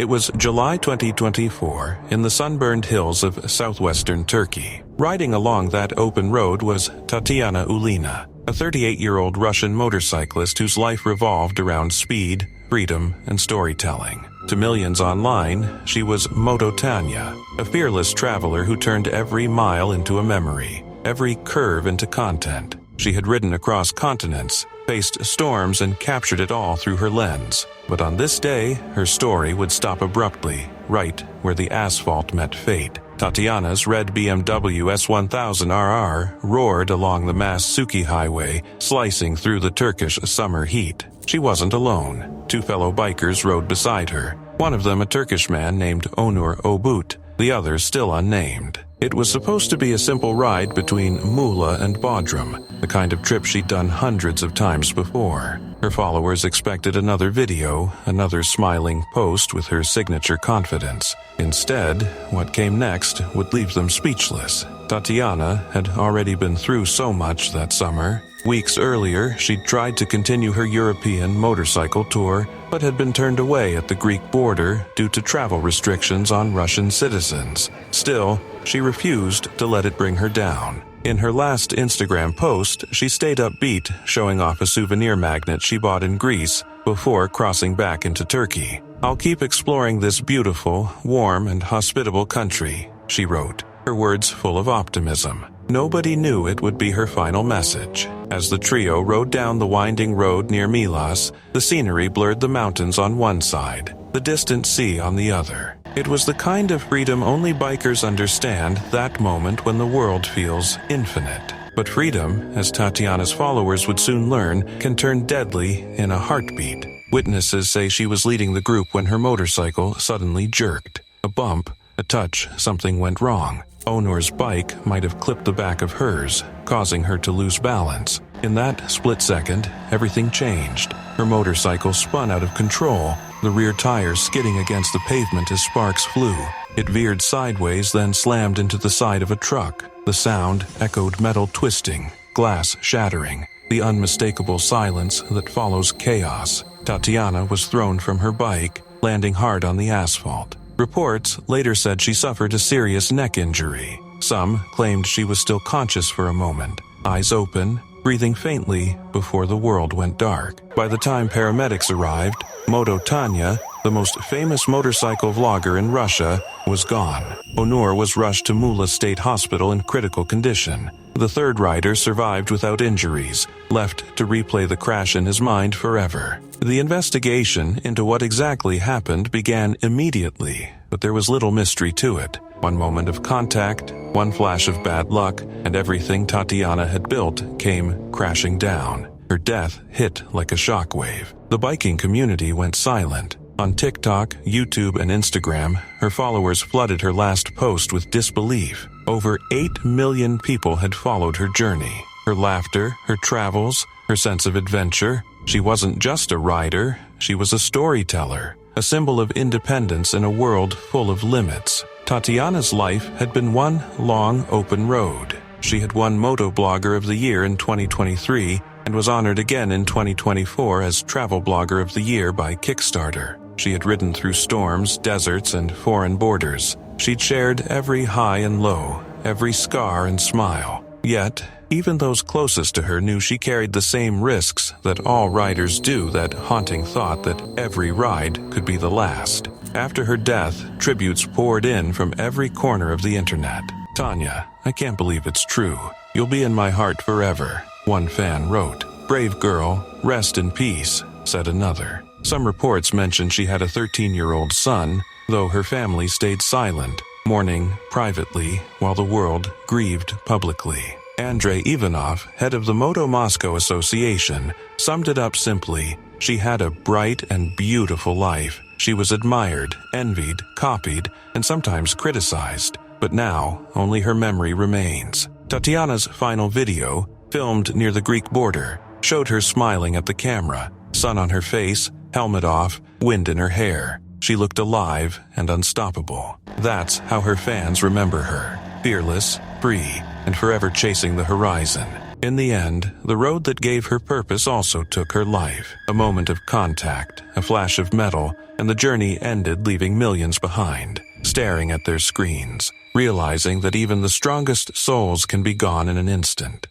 It was July 2024 in the sunburned hills of southwestern Turkey. Riding along that open road was Tatiana Ulina, a 38-year-old Russian motorcyclist whose life revolved around speed, freedom, and storytelling. To millions online, she was Moto Tanya, a fearless traveler who turned every mile into a memory, every curve into content. She had ridden across continents, faced storms, and captured it all through her lens. But on this day, her story would stop abruptly, right where the asphalt met fate. Tatiana's red BMW S1000RR roared along the Mas-Suki highway, slicing through the Turkish summer heat. She wasn't alone. Two fellow bikers rode beside her, one of them a Turkish man named Onur Obut, the other still unnamed. It was supposed to be a simple ride between Muğla and Bodrum, the kind of trip she'd done hundreds of times before. Her followers expected another video, another smiling post with her signature confidence. Instead, what came next would leave them speechless. Tatiana had already been through so much that summer. Weeks earlier, she'd tried to continue her European motorcycle tour, but had been turned away at the Greek border due to travel restrictions on Russian citizens. Still, she refused to let it bring her down. In her last Instagram post, she stayed upbeat, showing off a souvenir magnet she bought in Greece before crossing back into Turkey. "I'll keep exploring this beautiful, warm, and hospitable country," she wrote, her words full of optimism. Nobody knew it would be her final message. As the trio rode down the winding road near Milas, the scenery blurred the mountains on one side, the distant sea on the other. It was the kind of freedom only bikers understand, that moment when the world feels infinite. But freedom, as Tatiana's followers would soon learn, can turn deadly in a heartbeat. Witnesses say she was leading the group when her motorcycle suddenly jerked. A bump, a touch, something went wrong. Onur's bike might have clipped the back of hers, causing her to lose balance. In that split second, everything changed. Her motorcycle spun out of control, the rear tires skidding against the pavement as sparks flew. It veered sideways, then slammed into the side of a truck. The sound echoed metal twisting, glass shattering, the unmistakable silence that follows chaos. Tatiana was thrown from her bike, landing hard on the asphalt. Reports later said she suffered a serious neck injury. Some claimed she was still conscious for a moment, eyes open, breathing faintly before the world went dark. By the time paramedics arrived, Moto Tanya, the most famous motorcycle vlogger in Russia, was gone. Onur was rushed to Muğla State Hospital in critical condition. The third rider survived without injuries, left to replay the crash in his mind forever. The investigation into what exactly happened began immediately, but there was little mystery to it. One moment of contact, one flash of bad luck, and everything Tatiana had built came crashing down. Her death hit like a shockwave. The biking community went silent. On TikTok, YouTube, and Instagram, her followers flooded her last post with disbelief. Over 8 million people had followed her journey. Her laughter, her travels, her sense of adventure. She wasn't just a rider, she was a storyteller, a symbol of independence in a world full of limits. Tatiana's life had been one long, open road. She had won Motoblogger of the Year in 2023 and was honored again in 2024 as Travel Blogger of the Year by Kickstarter. She had ridden through storms, deserts, and foreign borders. She'd shared every high and low, every scar and smile. Yet, even those closest to her knew she carried the same risks that all riders do, that haunting thought that every ride could be the last. After her death, tributes poured in from every corner of the internet. "Tanya, I can't believe it's true. You'll be in my heart forever," one fan wrote. "Brave girl, rest in peace," said another. Some reports mentioned she had a 13-year-old son, though her family stayed silent, mourning privately while the world grieved publicly. Andrei Ivanov, head of the Moto Moscow Association, summed it up simply: she had a bright and beautiful life. She was admired, envied, copied, and sometimes criticized, but now only her memory remains. Tatiana's final video, filmed near the Greek border, showed her smiling at the camera, sun on her face, helmet off, wind in her hair. She looked alive and unstoppable. That's how her fans remember her: fearless, free, and forever chasing the horizon. In the end, the road that gave her purpose also took her life. A moment of contact, a flash of metal, and the journey ended, leaving millions behind, staring at their screens, realizing that even the strongest souls can be gone in an instant.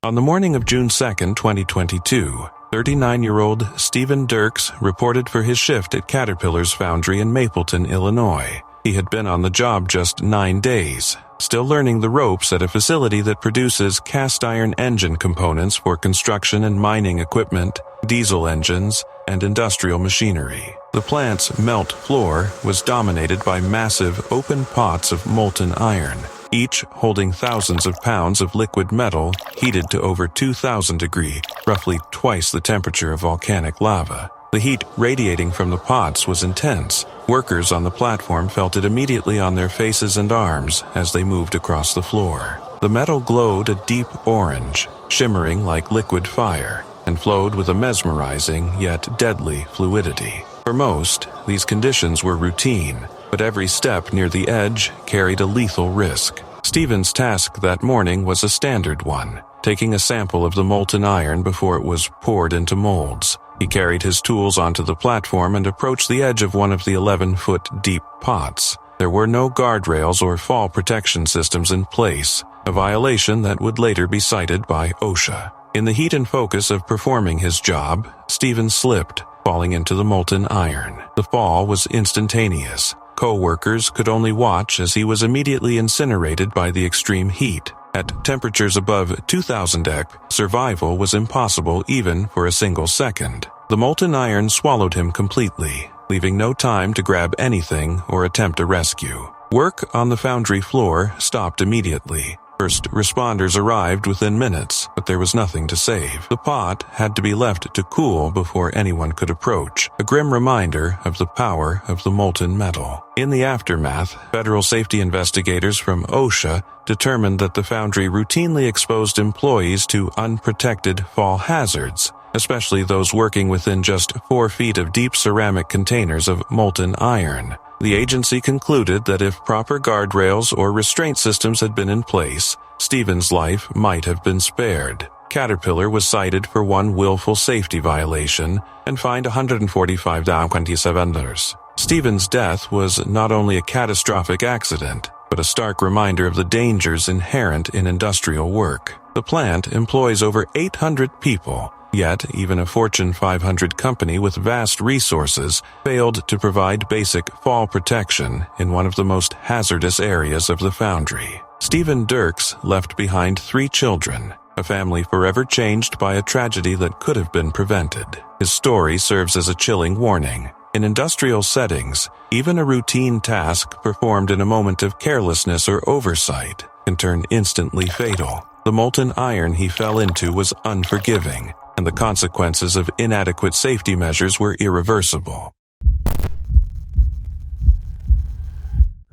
On the morning of June 2, 2022, 39-year-old Stephen Dirks reported for his shift at Caterpillar's Foundry in Mapleton, Illinois. He had been on the job just 9 days, still learning the ropes at a facility that produces cast iron engine components for construction and mining equipment, diesel engines, and industrial machinery. The plant's melt floor was dominated by massive open pots of molten iron, each holding thousands of pounds of liquid metal heated to over 2,000 degrees, roughly twice the temperature of volcanic lava. The heat radiating from the pots was intense. Workers on the platform felt it immediately on their faces and arms as they moved across the floor. The metal glowed a deep orange, shimmering like liquid fire, and flowed with a mesmerizing yet deadly fluidity. For most, these conditions were routine, but every step near the edge carried a lethal risk. Stephen's task that morning was a standard one, taking a sample of the molten iron before it was poured into molds. He carried his tools onto the platform and approached the edge of one of the 11-foot deep pots. There were no guardrails or fall protection systems in place, a violation that would later be cited by OSHA. In the heat and focus of performing his job, Stephen slipped, falling into the molten iron. The fall was instantaneous. Co-workers could only watch as he was immediately incinerated by the extreme heat. At temperatures above 2000 degrees, survival was impossible even for a single second. The molten iron swallowed him completely, leaving no time to grab anything or attempt a rescue. Work on the foundry floor stopped immediately. First responders arrived within minutes, but there was nothing to save. The pot had to be left to cool before anyone could approach, a grim reminder of the power of the molten metal. In the aftermath, federal safety investigators from OSHA determined that the foundry routinely exposed employees to unprotected fall hazards, especially those working within just 4 feet of deep ceramic containers of molten iron. The agency concluded that if proper guardrails or restraint systems had been in place, Stephen's life might have been spared. Caterpillar was cited for one willful safety violation and fined $145,027. Stephen's death was not only a catastrophic accident, but a stark reminder of the dangers inherent in industrial work. The plant employs over 800 people. Yet, even a Fortune 500 company with vast resources failed to provide basic fall protection in one of the most hazardous areas of the foundry. Stephen Dirks left behind 3 children, a family forever changed by a tragedy that could have been prevented. His story serves as a chilling warning. In industrial settings, even a routine task performed in a moment of carelessness or oversight can turn instantly fatal. The molten iron he fell into was unforgiving, and the consequences of inadequate safety measures were irreversible.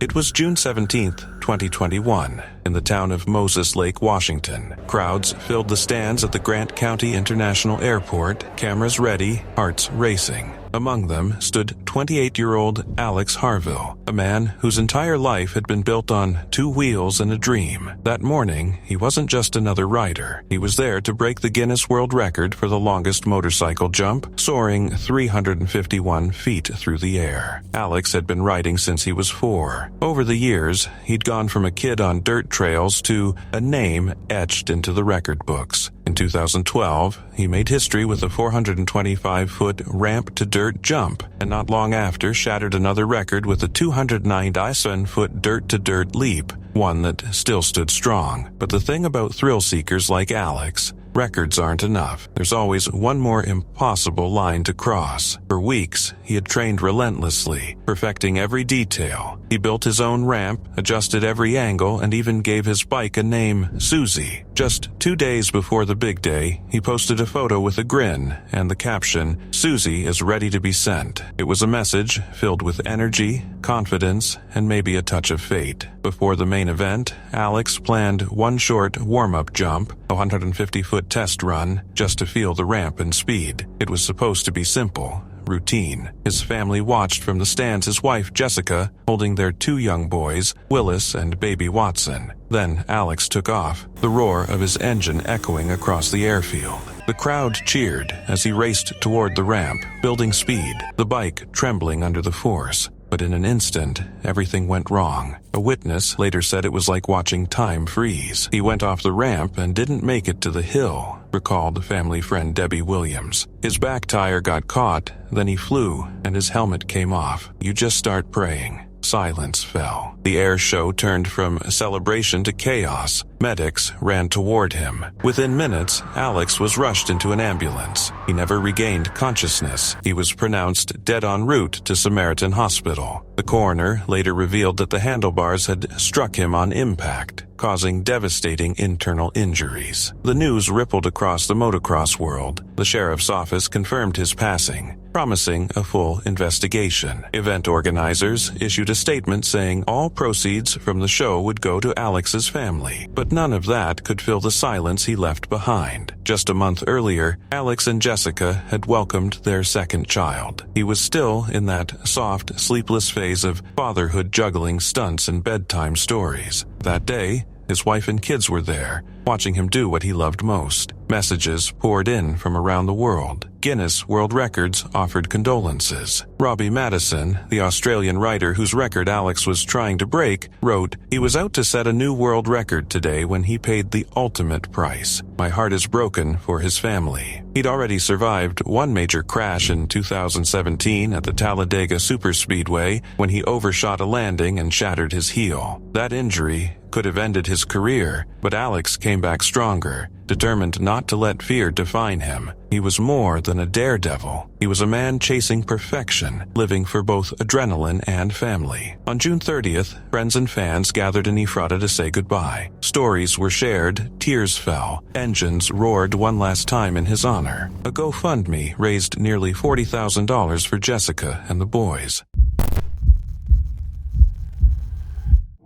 It was June 17, 2021, in the town of Moses Lake, Washington. Crowds filled the stands at the Grant County International Airport, cameras ready, hearts racing. Among them stood 28-year-old Alex Harville, a man whose entire life had been built on 2 wheels and a dream. That morning, he wasn't just another rider. He was there to break the Guinness World Record for the longest motorcycle jump, soaring 351 feet through the air. Alex had been riding since he was 4. Over the years, he'd gone from a kid on dirt trails to a name etched into the record books. In 2012, he made history with a 425-foot ramp-to-dirt jump, and not long after shattered another record with a 297-foot dirt-to-dirt leap, one that still stood strong. But the thing about thrill-seekers like Alex, records aren't enough. There's always one more impossible line to cross. For weeks, he had trained relentlessly, perfecting every detail. He built his own ramp, adjusted every angle, and even gave his bike a name, Susie. Just 2 days before the big day, he posted a photo with a grin and the caption, "Susie is ready to be sent." It was a message filled with energy, confidence, and maybe a touch of fate. Before the main event, Alex planned one short warm-up jump, a 150-foot test run, just to feel the ramp and speed. It was supposed to be simple. routine. His family watched from the stands, his wife Jessica holding their 2 young boys, Willis and baby Watson. Then Alex took off, the roar of his engine echoing across the airfield. The crowd cheered as he raced toward the ramp, building speed, the bike trembling under the force. But in an instant, everything went wrong. A witness later said it was like watching time freeze. He went off the ramp and didn't make it to the hill, recalled family friend Debbie Williams. His back tire got caught, then he flew, and his helmet came off. You just start praying. Silence fell. The air show turned from celebration to chaos. Medics ran toward him. Within minutes, Alex was rushed into an ambulance. He never regained consciousness. He was pronounced dead en route to Samaritan Hospital. The coroner later revealed that the handlebars had struck him on impact, causing devastating internal injuries. The news rippled across the motocross world. The sheriff's office confirmed his passing, promising a full investigation. Event organizers issued a statement saying all proceeds from the show would go to Alex's family, but none of that could fill the silence he left behind. Just a month earlier, Alex and Jessica had welcomed their second child. He was still in that soft, sleepless phase of fatherhood, juggling stunts and bedtime stories. That day, his wife and kids were there, watching him do what he loved most. Messages poured in from around the world. Guinness World Records offered condolences. Robbie Madison, the Australian writer whose record Alex was trying to break, wrote, "He was out to set a new world record today when he paid the ultimate price. My heart is broken for his family." He'd already survived one major crash in 2017 at the Talladega Superspeedway when he overshot a landing and shattered his heel. That injury could have ended his career, but Alex came back stronger, determined not to let fear define him. He was more than a daredevil. He was a man chasing perfection, living for both adrenaline and family. On June 30th, friends and fans gathered in Ephrata to say goodbye. Stories were shared, tears fell, engines roared one last time in his honor. A GoFundMe raised nearly $40,000 for Jessica and the boys.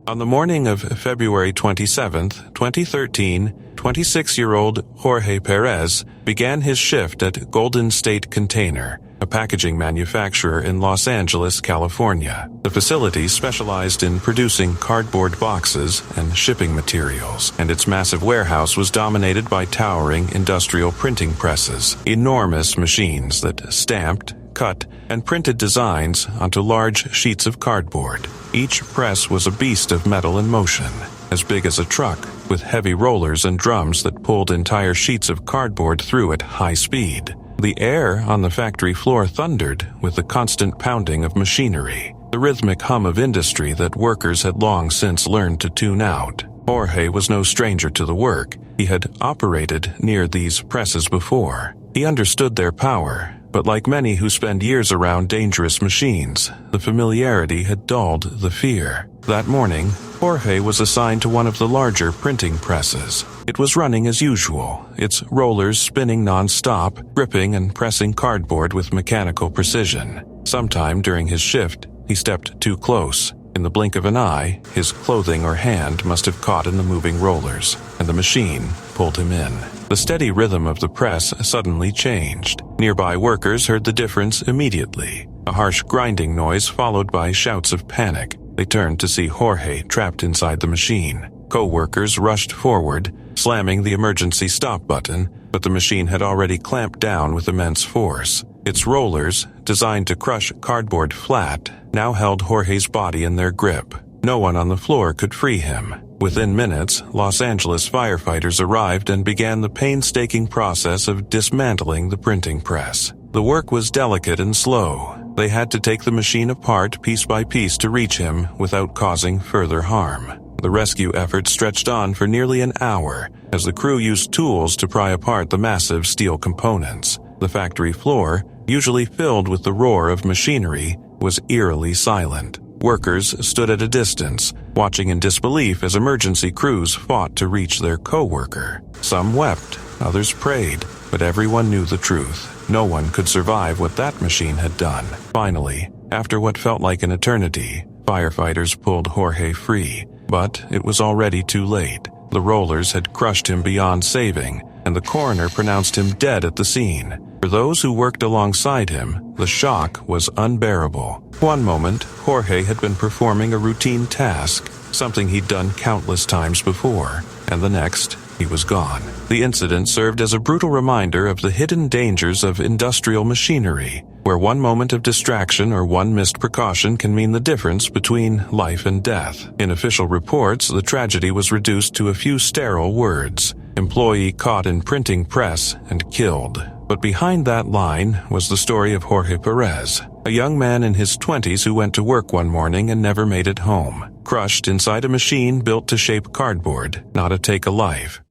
On the morning of February 27, 2013, 26-year-old Jorge Perez began his shift at Golden State Container, a packaging manufacturer in Los Angeles, California. The facility specialized in producing cardboard boxes and shipping materials, and its massive warehouse was dominated by towering industrial printing presses, enormous machines that stamped, cut, and printed designs onto large sheets of cardboard. Each press was a beast of metal in motion, as big as a truck, with heavy rollers and drums that pulled entire sheets of cardboard through at high speed. The air on the factory floor thundered with the constant pounding of machinery, the rhythmic hum of industry that workers had long since learned to tune out. Jorge was no stranger to the work. He had operated near these presses before. He understood their power, but like many who spend years around dangerous machines, the familiarity had dulled the fear. That morning, Jorge was assigned to one of the larger printing presses. It was running as usual, its rollers spinning non-stop, gripping and pressing cardboard with mechanical precision. Sometime during his shift, he stepped too close. In the blink of an eye, his clothing or hand must have caught in the moving rollers, and the machine pulled him in. The steady rhythm of the press suddenly changed. Nearby workers heard the difference immediately. A harsh grinding noise followed by shouts of panic. They turned to see Jorge trapped inside the machine. Co-workers rushed forward, slamming the emergency stop button, but the machine had already clamped down with immense force. Its rollers, designed to crush cardboard flat, now held Jorge's body in their grip. No one on the floor could free him. Within minutes, Los Angeles firefighters arrived and began the painstaking process of dismantling the printing press. The work was delicate and slow. They had to take the machine apart piece by piece to reach him without causing further harm. The rescue effort stretched on for nearly an hour as the crew used tools to pry apart the massive steel components. The factory floor, usually filled with the roar of machinery, was eerily silent. Workers stood at a distance, watching in disbelief as emergency crews fought to reach their co-worker. Some wept, others prayed, but everyone knew the truth. No one could survive what that machine had done. Finally, after what felt like an eternity, firefighters pulled Jorge free, but it was already too late. The rollers had crushed him beyond saving, and the coroner pronounced him dead at the scene. For those who worked alongside him, the shock was unbearable. One moment, Jorge had been performing a routine task, something he'd done countless times before, and the next, he was gone. The incident served as a brutal reminder of the hidden dangers of industrial machinery, where one moment of distraction or one missed precaution can mean the difference between life and death. In official reports, the tragedy was reduced to a few sterile words: employee caught in printing press and killed. But behind that line was the story of Jorge Perez, a young man in his 20s who went to work one morning and never made it home, crushed inside a machine built to shape cardboard, not a take-a-life.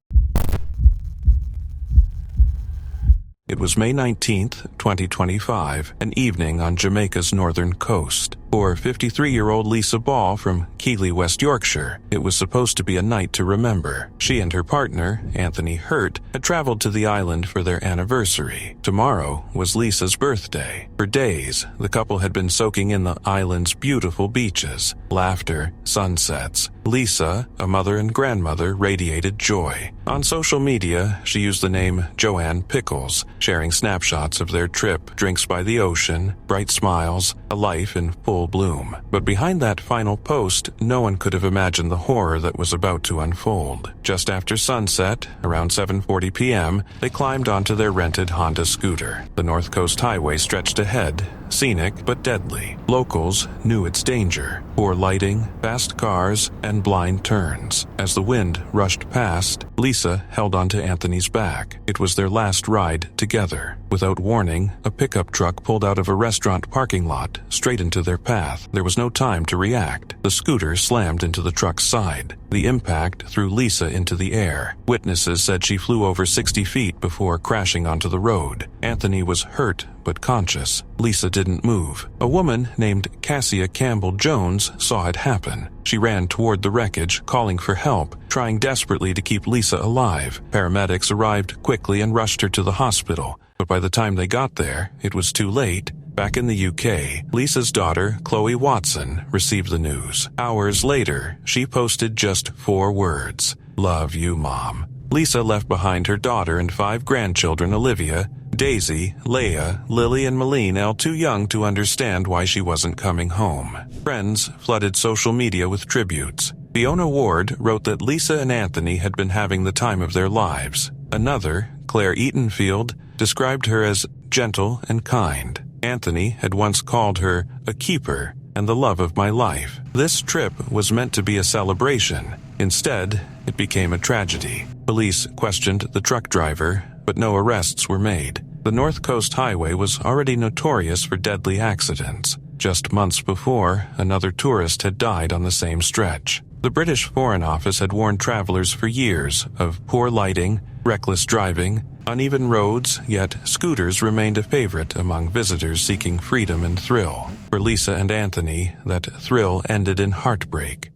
It was May 19th, 2025, an evening on Jamaica's northern coast. For 53-year-old Lisa Ball from Keighley, West Yorkshire, it was supposed to be a night to remember. She and her partner, Anthony Hurt, had traveled to the island for their anniversary. Tomorrow was Lisa's birthday. For days, the couple had been soaking in the island's beautiful beaches, laughter, sunsets. Lisa, a mother and grandmother, radiated joy. On social media, she used the name Joanne Pickles, sharing snapshots of their trip, drinks by the ocean, bright smiles, a life in full bloom. But behind that final post, no one could have imagined the horror that was about to unfold. Just after sunset, around 7:40 p.m., they climbed onto their rented Honda scooter. The North Coast Highway stretched ahead, scenic but deadly. Locals knew its danger: poor lighting, fast cars, and blind turns. As the wind rushed past, Lisa held onto Anthony's back. It was their last ride together. Without warning, a pickup truck pulled out of a restaurant parking lot, straight into their path. There was no time to react. The scooter slammed into the truck's side. The impact threw Lisa into the air. Witnesses said she flew over 60 feet before crashing onto the road. Anthony was hurt but conscious. Lisa didn't move. A woman named Cassia Campbell Jones saw it happen. She ran toward the wreckage, calling for help, trying desperately to keep Lisa alive. Paramedics arrived quickly and rushed her to the hospital. But by the time they got there, it was too late. Back in the UK, Lisa's daughter, Chloe Watson, received the news. Hours later, she posted just 4 words: "Love you, Mom." Lisa left behind her daughter and 5 grandchildren: Olivia, Daisy, Leah, Lily, and Malene, all too young to understand why she wasn't coming home. Friends flooded social media with tributes. Fiona Ward wrote that Lisa and Anthony had been having the time of their lives. Another, Claire Eatonfield, described her as gentle and kind. Anthony had once called her a keeper and the love of my life. This trip was meant to be a celebration. Instead, it became a tragedy. Police questioned the truck driver, but no arrests were made. The North Coast Highway was already notorious for deadly accidents. Just months before, another tourist had died on the same stretch. The British Foreign Office had warned travelers for years of poor lighting, reckless driving, uneven roads, yet scooters remained a favorite among visitors seeking freedom and thrill. For Lisa and Anthony, that thrill ended in heartbreak.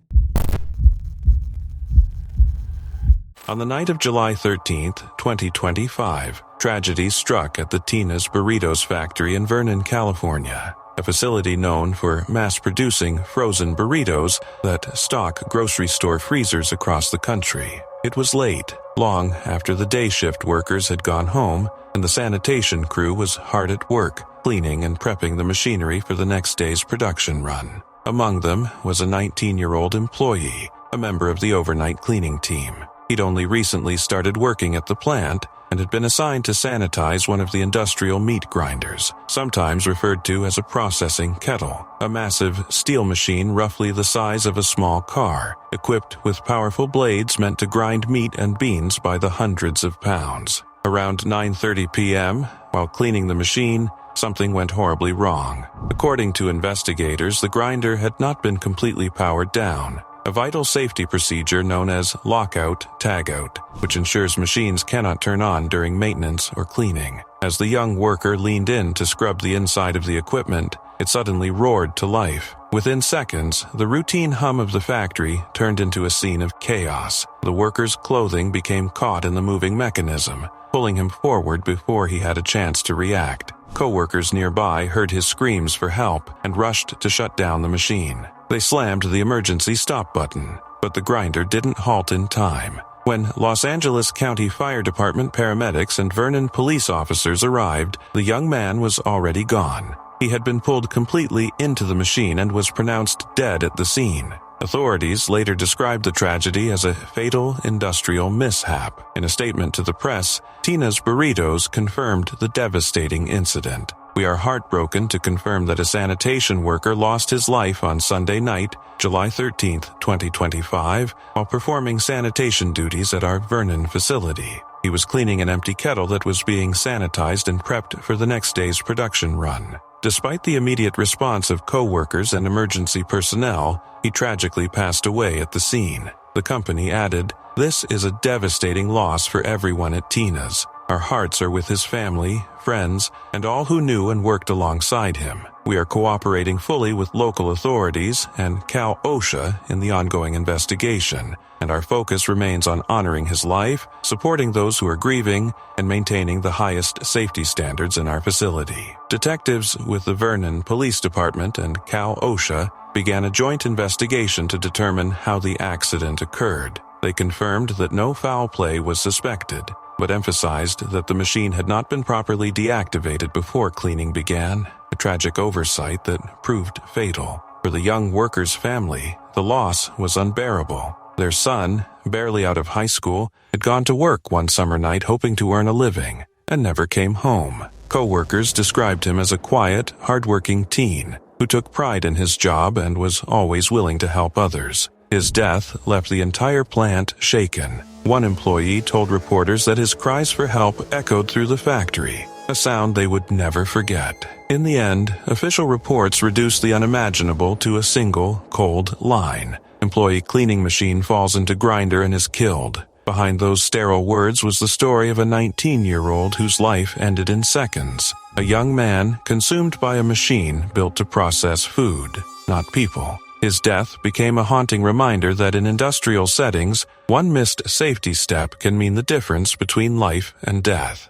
On the night of July 13th, 2025, tragedy struck at the Tina's Burritos factory in Vernon, California, a facility known for mass-producing frozen burritos that stock grocery store freezers across the country. It was late, long after the day shift workers had gone home, and the sanitation crew was hard at work, cleaning and prepping the machinery for the next day's production run. Among them was a 19-year-old employee, a member of the overnight cleaning team. He'd only recently started working at the plant and had been assigned to sanitize one of the industrial meat grinders, sometimes referred to as a processing kettle, a massive steel machine roughly the size of a small car, equipped with powerful blades meant to grind meat and beans by the hundreds of pounds. Around 9:30 p.m., while cleaning the machine, something went horribly wrong. According to investigators, the grinder had not been completely powered down, a vital safety procedure known as lockout-tagout, which ensures machines cannot turn on during maintenance or cleaning. As the young worker leaned in to scrub the inside of the equipment, it suddenly roared to life. Within seconds, the routine hum of the factory turned into a scene of chaos. The worker's clothing became caught in the moving mechanism, pulling him forward before he had a chance to react. Co-workers nearby heard his screams for help and rushed to shut down the machine. They slammed the emergency stop button, but the grinder didn't halt in time. When Los Angeles County Fire Department paramedics and Vernon police officers arrived, the young man was already gone. He had been pulled completely into the machine and was pronounced dead at the scene. Authorities later described the tragedy as a fatal industrial mishap. In a statement to the press, Tina's Burritos confirmed the devastating incident. "We are heartbroken to confirm that a sanitation worker lost his life on Sunday night, July 13, 2025, while performing sanitation duties at our Vernon facility. He was cleaning an empty kettle that was being sanitized and prepped for the next day's production run. Despite the immediate response of co-workers and emergency personnel, he tragically passed away at the scene." The company added, "This is a devastating loss for everyone at Tina's. Our hearts are with his family, friends, and all who knew and worked alongside him. We are cooperating fully with local authorities and Cal OSHA in the ongoing investigation, and our focus remains on honoring his life, supporting those who are grieving, and maintaining the highest safety standards in our facility." Detectives with the Vernon Police Department and Cal OSHA began a joint investigation to determine how the accident occurred. They confirmed that no foul play was suspected, but emphasized that the machine had not been properly deactivated before cleaning began, a tragic oversight that proved fatal. For the young worker's family, the loss was unbearable. Their son, barely out of high school, had gone to work one summer night hoping to earn a living, and never came home. Co-workers described him as a quiet, hardworking teen who took pride in his job and was always willing to help others. His death left the entire plant shaken. One employee told reporters that his cries for help echoed through the factory, a sound they would never forget. In the end, official reports reduced the unimaginable to a single, cold line. "Employee cleaning machine falls into grinder and is killed." Behind those sterile words was the story of a 19-year-old whose life ended in seconds. A young man consumed by a machine built to process food, not people. His death became a haunting reminder that in industrial settings, one missed safety step can mean the difference between life and death.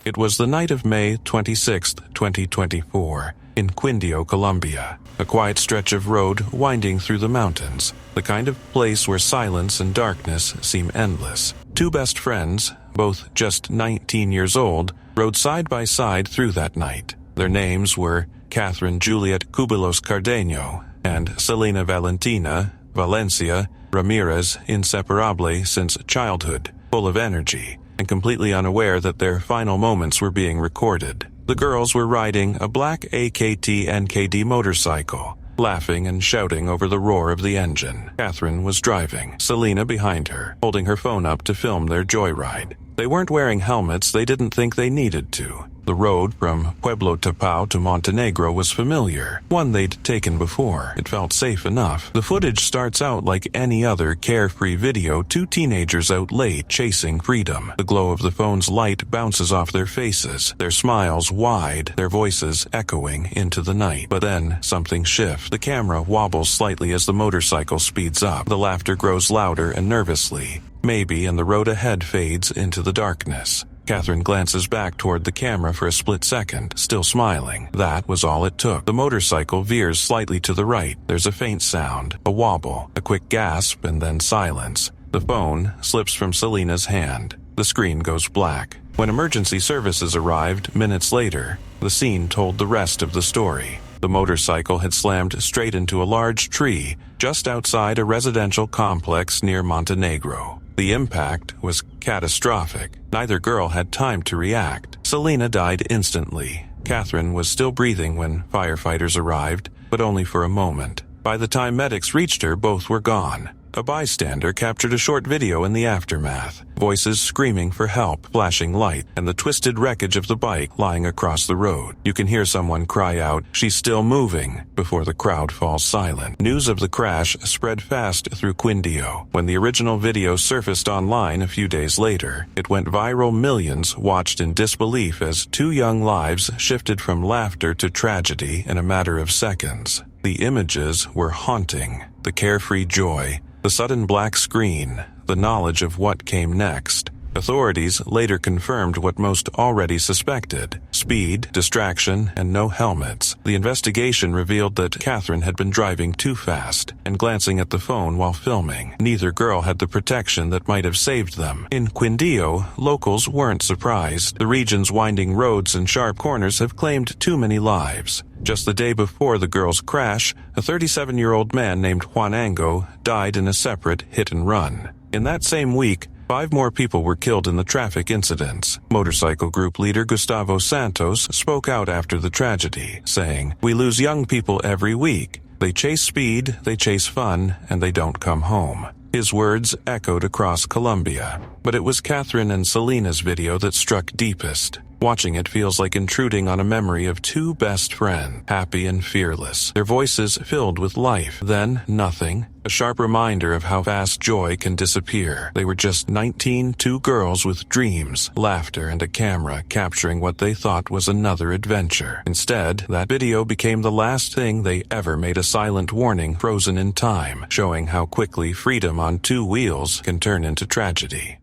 It was the night of May 26, 2024, in Quindio, Colombia, a quiet stretch of road winding through the mountains, the kind of place where silence and darkness seem endless. Two best friends, both just 19 years old, rode side by side through that night. Their names were Catherine Juliet Cubilos Cardeño and Selena Valentina Valencia Ramirez, inseparable since childhood, full of energy, and completely unaware that their final moments were being recorded. The girls were riding a black AKT NKD motorcycle, laughing and shouting over the roar of the engine. Catherine was driving, Selena behind her, holding her phone up to film their joyride. They weren't wearing helmets. They didn't think they needed to. The road from Pueblo Tapao to Montenegro was familiar, one they'd taken before. It felt safe enough. The footage starts out like any other carefree video, two teenagers out late chasing freedom. The glow of the phone's light bounces off their faces, their smiles wide, their voices echoing into the night. But then something shifts. The camera wobbles slightly as the motorcycle speeds up. The laughter grows louder and nervously, maybe, and the road ahead fades into the darkness. Catherine glances back toward the camera for a split second, still smiling. That was all it took. The motorcycle veers slightly to the right. There's a faint sound, a wobble, a quick gasp, and then silence. The phone slips from Selena's hand. The screen goes black. When emergency services arrived minutes later, the scene told the rest of the story. The motorcycle had slammed straight into a large tree just outside a residential complex near Montenegro. The impact was catastrophic. Neither girl had time to react. Selena died instantly. Catherine was still breathing when firefighters arrived, but only for a moment. By the time medics reached her, both were gone. A bystander captured a short video in the aftermath. Voices screaming for help, flashing light, and the twisted wreckage of the bike lying across the road. You can hear someone cry out, "She's still moving," before the crowd falls silent. News of the crash spread fast through Quindio. When the original video surfaced online a few days later, it went viral. Millions watched in disbelief as two young lives shifted from laughter to tragedy in a matter of seconds. The images were haunting. The carefree joy, the sudden black screen, the knowledge of what came next. Authorities later confirmed what most already suspected: speed, distraction, and no helmets. The investigation revealed that Catherine had been driving too fast and glancing at the phone while filming. Neither girl had the protection that might have saved them. In Quindío, locals weren't surprised. The region's winding roads and sharp corners have claimed too many lives. Just the day before the girls' crash, a 37-year-old man named Juanango died in a separate hit-and-run. In that same week, 5 more people were killed in the traffic incidents. Motorcycle group leader Gustavo Santos spoke out after the tragedy, saying, "We lose young people every week. They chase speed, they chase fun, and they don't come home." His words echoed across Colombia. But it was Catherine and Selena's video that struck deepest. Watching it feels like intruding on a memory of 2 best friends, happy and fearless, their voices filled with life. Then, nothing. A sharp reminder of how fast joy can disappear. They were just 19, 2 girls with dreams, laughter, and a camera capturing what they thought was another adventure. Instead, that video became the last thing they ever made, a silent warning frozen in time, showing how quickly freedom on 2 wheels can turn into tragedy.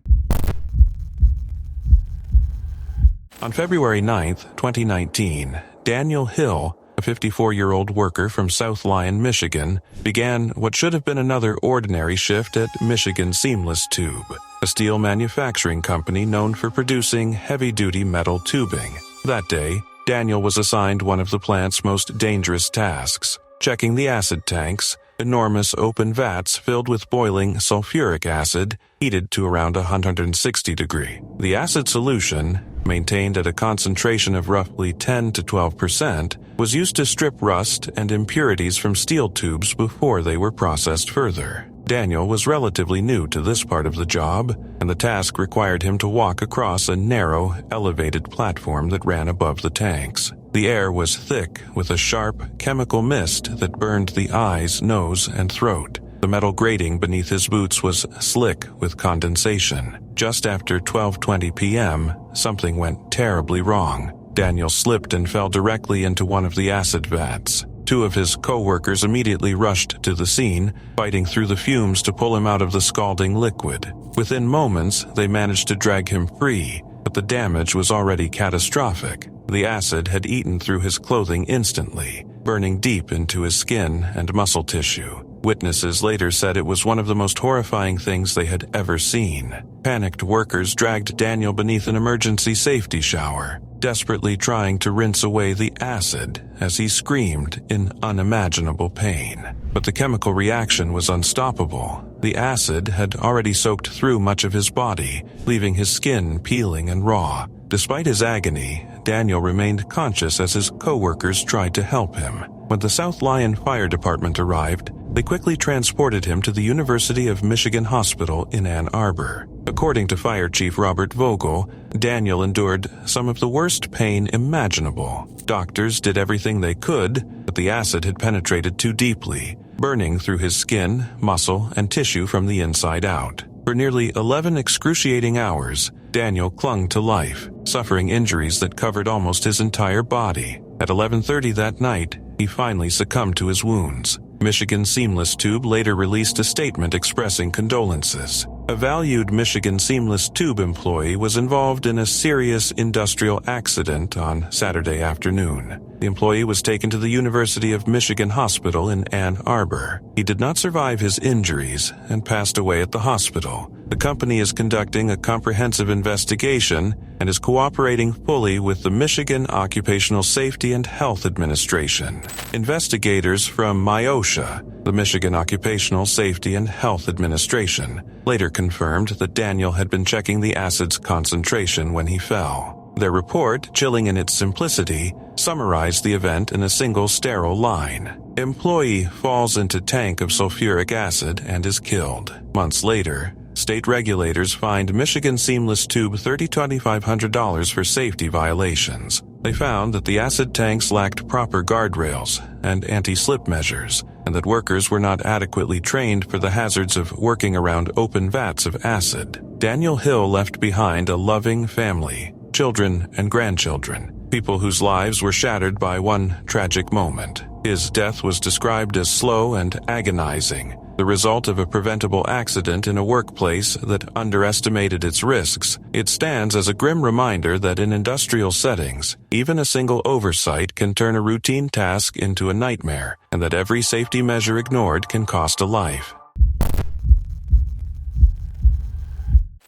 On February 9, 2019, Daniel Hill, a 54-year-old worker from South Lyon, Michigan, began what should have been another ordinary shift at Michigan Seamless Tube, a steel manufacturing company known for producing heavy-duty metal tubing. That day, Daniel was assigned one of the plant's most dangerous tasks, checking the acid tanks, enormous open vats filled with boiling sulfuric acid, heated to around 160 degrees. The acid solution, maintained at a concentration of roughly 10 to 12%, was used to strip rust and impurities from steel tubes before they were processed further. Daniel was relatively new to this part of the job, and the task required him to walk across a narrow, elevated platform that ran above the tanks. The air was thick with a sharp, chemical mist that burned the eyes, nose, and throat. The metal grating beneath his boots was slick with condensation. Just after 12:20 p.m., something went terribly wrong. Daniel slipped and fell directly into one of the acid vats. 2 of his co-workers immediately rushed to the scene, fighting through the fumes to pull him out of the scalding liquid. Within moments, they managed to drag him free, but the damage was already catastrophic. The acid had eaten through his clothing instantly, burning deep into his skin and muscle tissue. Witnesses later said it was one of the most horrifying things they had ever seen. Panicked workers dragged Daniel beneath an emergency safety shower, desperately trying to rinse away the acid as he screamed in unimaginable pain. But the chemical reaction was unstoppable. The acid had already soaked through much of his body, leaving his skin peeling and raw. Despite his agony, Daniel remained conscious as his co-workers tried to help him. When the South Lyon Fire Department arrived, they quickly transported him to the University of Michigan Hospital in Ann Arbor. According to Fire Chief Robert Vogel, Daniel endured some of the worst pain imaginable. Doctors did everything they could, but the acid had penetrated too deeply, burning through his skin, muscle, and tissue from the inside out. For nearly 11 excruciating hours, Daniel clung to life, suffering injuries that covered almost his entire body. At 11:30 that night, he finally succumbed to his wounds. Michigan Seamless Tube later released a statement expressing condolences. A valued Michigan Seamless Tube employee was involved in a serious industrial accident on Saturday afternoon. The employee was taken to the University of Michigan Hospital in Ann Arbor. He did not survive his injuries and passed away at the hospital. The company is conducting a comprehensive investigation and is cooperating fully with the Michigan Occupational Safety and Health Administration. Investigators from MIOSHA, the Michigan Occupational Safety and Health Administration, later confirmed that Daniel had been checking the acid's concentration when he fell. Their report, chilling in its simplicity, summarized the event in a single sterile line. Employee falls into tank of sulfuric acid and is killed. Months later, state regulators fined Michigan Seamless Tube $2,500 for safety violations. They found that the acid tanks lacked proper guardrails and anti-slip measures, and that workers were not adequately trained for the hazards of working around open vats of acid. Daniel Hill left behind a loving family, children and grandchildren, people whose lives were shattered by one tragic moment. His death was described as slow and agonizing, the result of a preventable accident in a workplace that underestimated its risks, it stands as a grim reminder that in industrial settings, even a single oversight can turn a routine task into a nightmare, and that every safety measure ignored can cost a life.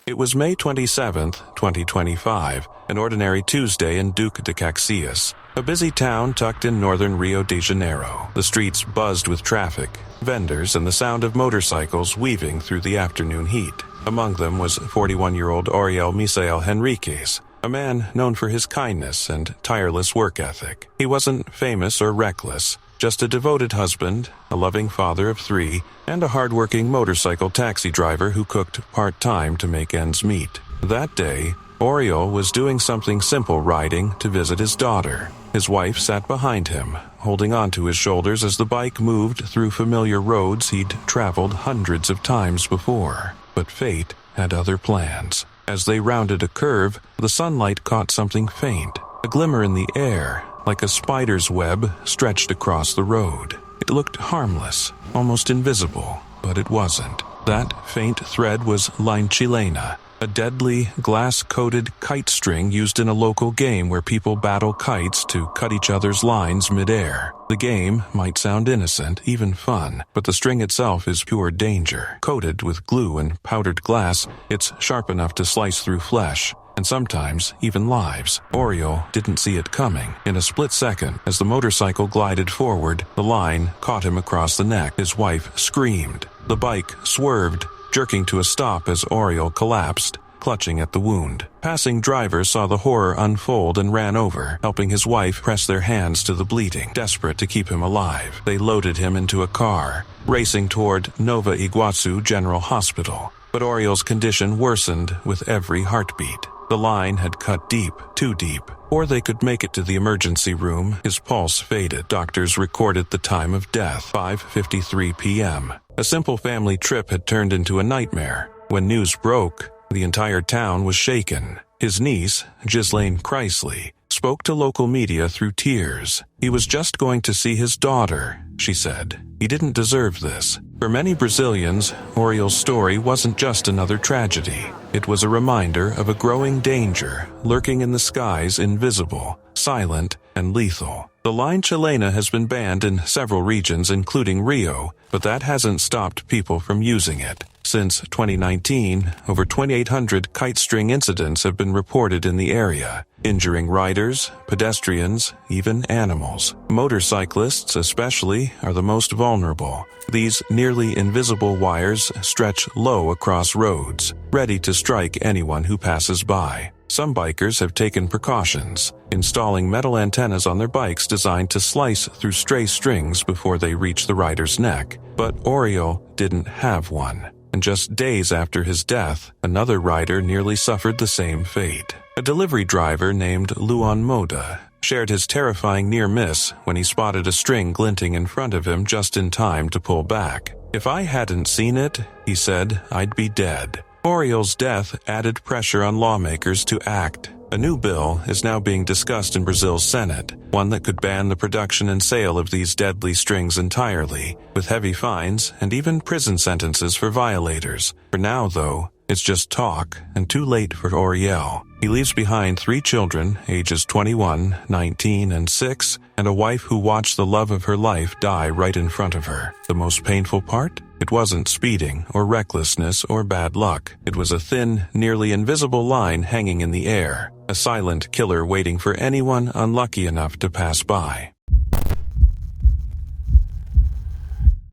It was May 27, 2025, an ordinary Tuesday in Duque de Caxias, a busy town tucked in northern Rio de Janeiro. The streets buzzed with traffic, vendors, and the sound of motorcycles weaving through the afternoon heat. Among them was 41-year-old Oriel Misael Henriquez, a man known for his kindness and tireless work ethic. He wasn't famous or reckless, just a devoted husband, a loving father of 3, and a hard-working motorcycle taxi driver who cooked part-time to make ends meet. That day, Oriol was doing something simple, riding to visit his daughter. His wife sat behind him, holding onto his shoulders as the bike moved through familiar roads he'd traveled hundreds of times before. But fate had other plans. As they rounded a curve, the sunlight caught something faint, a glimmer in the air, like a spider's web stretched across the road. It looked harmless, almost invisible, but it wasn't. That faint thread was line chilena, a deadly, glass-coated kite string used in a local game where people battle kites to cut each other's lines mid-air. The game might sound innocent, even fun, but the string itself is pure danger. Coated with glue and powdered glass, it's sharp enough to slice through flesh, and sometimes even lives. Oriol didn't see it coming. In a split second, as the motorcycle glided forward, the line caught him across the neck. His wife screamed. The bike swerved, jerking to a stop as Oriol collapsed, clutching at the wound. Passing drivers saw the horror unfold and ran over, helping his wife press their hands to the bleeding, desperate to keep him alive. They loaded him into a car, racing toward Nova Iguazu General Hospital. But Oriol's condition worsened with every heartbeat. The line had cut deep, too deep, or they could make it to the emergency room. His pulse faded. Doctors recorded the time of death, 5:53 p.m. A simple family trip had turned into a nightmare. When news broke, the entire town was shaken. His niece, Ghislaine Chrysley, spoke to local media through tears. He was just going to see his daughter, she said. He didn't deserve this. For many Brazilians, Oriol's story wasn't just another tragedy. It was a reminder of a growing danger lurking in the skies, invisible, silent, and lethal. The line chilena has been banned in several regions, including Rio, but that hasn't stopped people from using it. Since 2019, over 2,800 kite string incidents have been reported in the area, injuring riders, pedestrians, even animals. Motorcyclists, especially, are the most vulnerable. These nearly invisible wires stretch low across roads, ready to strike anyone who passes by. Some bikers have taken precautions, installing metal antennas on their bikes designed to slice through stray strings before they reach the rider's neck. But Oriol didn't have one. And just days after his death, another rider nearly suffered the same fate. A delivery driver named Luan Moda shared his terrifying near-miss when he spotted a string glinting in front of him just in time to pull back. "If I hadn't seen it," he said, "I'd be dead." Oriol's death added pressure on lawmakers to act. A new bill is now being discussed in Brazil's Senate, one that could ban the production and sale of these deadly strings entirely, with heavy fines and even prison sentences for violators. For now, though, it's just talk, and too late for Oriol. He leaves behind 3 children, ages 21, 19, and 6, and a wife who watched the love of her life die right in front of her. The most painful part? It wasn't speeding or recklessness or bad luck. It was a thin, nearly invisible line hanging in the air, a silent killer waiting for anyone unlucky enough to pass by.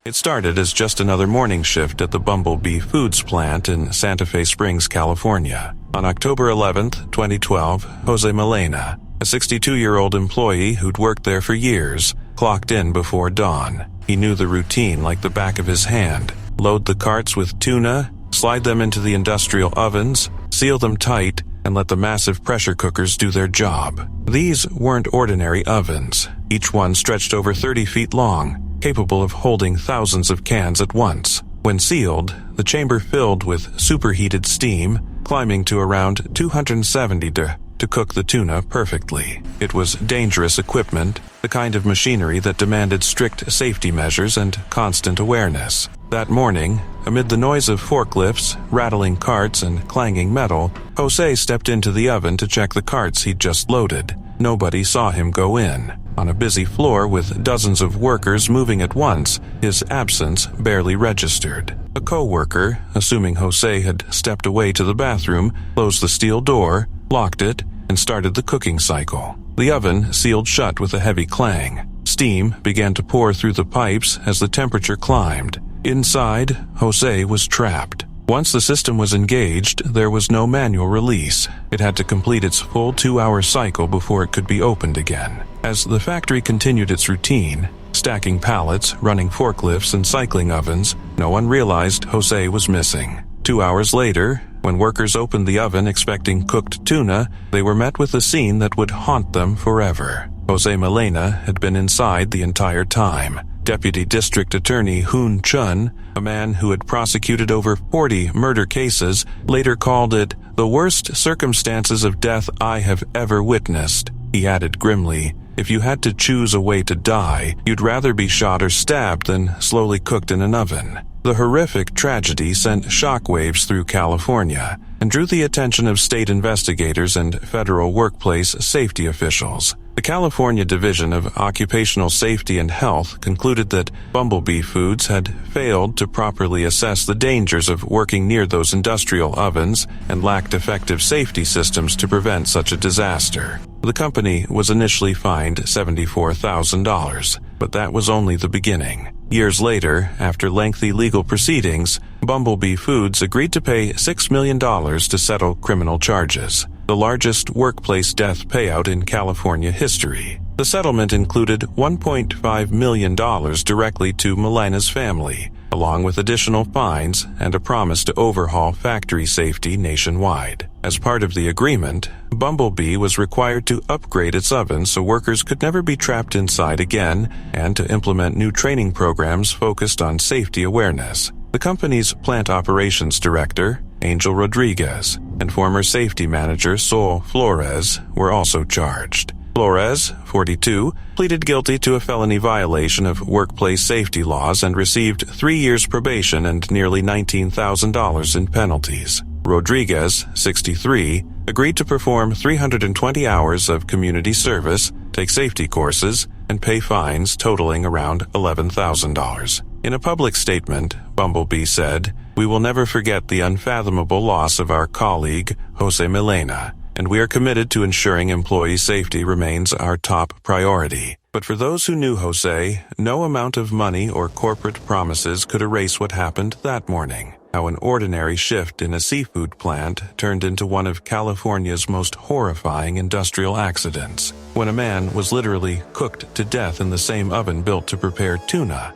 It started as just another morning shift at the Bumblebee Foods plant in Santa Fe Springs, California. On October 11, 2012, Jose Milena, a 62-year-old employee who'd worked there for years, clocked in before dawn. He knew the routine like the back of his hand. Load the carts with tuna, slide them into the industrial ovens, seal them tight, and let the massive pressure cookers do their job. These weren't ordinary ovens. Each one stretched over 30 feet long, capable of holding thousands of cans at once. When sealed, the chamber filled with superheated steam, climbing to around 270 to to cook the tuna perfectly. It was dangerous equipment, the kind of machinery that demanded strict safety measures and constant awareness. That morning, amid the noise of forklifts, rattling carts, and clanging metal, Jose stepped into the oven to check the carts he'd just loaded. Nobody saw him go in. On a busy floor with dozens of workers moving at once, his absence barely registered. A co-worker, assuming Jose had stepped away to the bathroom, closed the steel door, locked it, and started the cooking cycle. The oven sealed shut with a heavy clang. Steam began to pour through the pipes as the temperature climbed. Inside, Jose was trapped. Once the system was engaged, there was no manual release. It had to complete its full 2-hour cycle before it could be opened again. As the factory continued its routine, stacking pallets, running forklifts, and cycling ovens, no one realized Jose was missing. 2 hours later, when workers opened the oven expecting cooked tuna, they were met with a scene that would haunt them forever. Jose Milena had been inside the entire time. Deputy District Attorney Hoon Chun, a man who had prosecuted over 40 murder cases, later called it the worst circumstances of death I have ever witnessed. He added grimly, "If you had to choose a way to die, you'd rather be shot or stabbed than slowly cooked in an oven." The horrific tragedy sent shockwaves through California and drew the attention of state investigators and federal workplace safety officials. The California Division of Occupational Safety and Health concluded that Bumblebee Foods had failed to properly assess the dangers of working near those industrial ovens and lacked effective safety systems to prevent such a disaster. The company was initially fined $74,000, but that was only the beginning. Years later, after lengthy legal proceedings, Bumblebee Foods agreed to pay $6 million to settle criminal charges, the largest workplace death payout in California history. The settlement included $1.5 million directly to Milena's family, along with additional fines and a promise to overhaul factory safety nationwide. As part of the agreement, Bumblebee was required to upgrade its oven so workers could never be trapped inside again and to implement new training programs focused on safety awareness. The company's plant operations director, Angel Rodriguez, and former safety manager Sol Flores were also charged. Flores, 42, pleaded guilty to a felony violation of workplace safety laws and received 3 years probation and nearly $19,000 in penalties. Rodriguez, 63, agreed to perform 320 hours of community service, take safety courses, and pay fines totaling around $11,000. In a public statement, Bumblebee said, "We will never forget the unfathomable loss of our colleague, Jose Milena, and we are committed to ensuring employee safety remains our top priority." But for those who knew Jose, no amount of money or corporate promises could erase what happened that morning. How an ordinary shift in a seafood plant turned into one of California's most horrifying industrial accidents, when a man was literally cooked to death in the same oven built to prepare tuna.